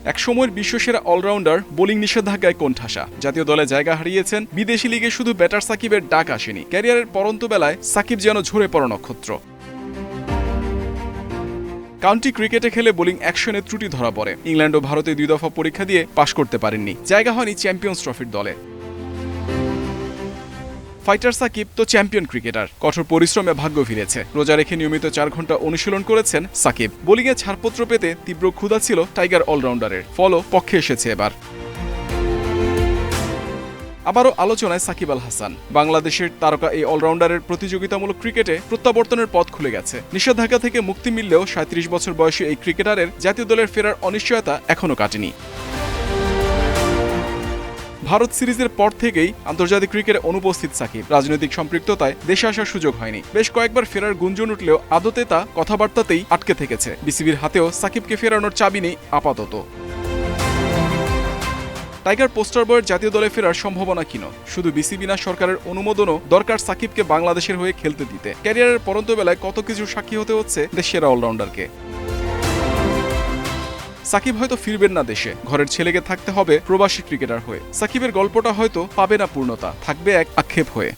একসময়ের বিশ্বসেরা allrounder bowling নিষেধাজ্ঞায় কোণঠাসা। জাতীয় দলে জায়গা হারিয়েছেন, বিদেশি লিগে শুধু ব্যাটার সাকিবের ডাক আসেনি, ক্যারিয়ারের পরন্ত বেলায় সাকিব যেন ঝরে পড়া নক্ষত্র। কাউন্টি ক্রিকেটে খেলে বোলিং অ্যাকশনে ত্রুটি ধরা পড়ে। ইংল্যান্ড ও ভারতে 2 দফা পরীক্ষা দিয়ে পাশ করতে পারেননি, জায়গা হয়নি চ্যাম্পিয়ন্স ট্রফির দলে। ফাইটার সাকিব তো চ্যাম্পিয়ন ক্রিকেটার, কঠোর পরিশ্রমে ভাগ্য ফিরেছে। রোজা রেখে নিয়মিত 4 ঘন্টা অনুশীলন করেছেন সাকিব। বোলিংয়ে ছাড়পত্র পেতে তীব্র ক্ষুধা ছিল টাইগার অলরাউন্ডারের, ফলও পক্ষে এসেছে এবার। আবারও আলোচনায় সাকিব আল হাসান। বাংলাদেশের তারকা এই অলরাউন্ডারের প্রতিযোগিতামূলক ক্রিকেটে প্রত্যাবর্তনের পথ খুলে গেছে। নিষেধাজ্ঞা থেকে মুক্তি মিললেও 37 বছর বয়সী এই ক্রিকেটারের জাতীয় দলের ফেরার অনিশ্চয়তা এখনও কাটেনি। ভারত সিরিজের পর থেকেই আন্তর্জাতিক ক্রিকেটে অনুপস্থিত সাকিব। রাজনৈতিক সম্পৃক্ততায় দেশে আসার সুযোগ হয়নি। বেশ কয়েকবার ফেরার গুঞ্জন উঠলেও আদতে তা কথাবার্তাতেই আটকে থেকেছে। বিসিবির হাতেও সাকিবকে ফেরানোর চাবি নেই আপাতত। টাইগার পোস্টার বয়ের জাতীয় দলে ফেরার সম্ভাবনা কিনো, শুধু বিসিবি না, সরকারের অনুমোদনও দরকার সাকিবকে বাংলাদেশের হয়ে খেলতে দিতে। ক্যারিয়ারের পরন্ত বেলায় কত কিছু সাক্ষী হতে হচ্ছে দেশের সেরা অলরাউন্ডারকে। সাকিব হয়তো ফিরবেন না দেশে, ঘরের ছেলেকে থাকতে হবে প্রবাসী ক্রিকেটার হয়ে। সাকিবের গল্পটা হয়তো পাবে না পূর্ণতা, থাকবে এক আক্ষেপ হয়ে।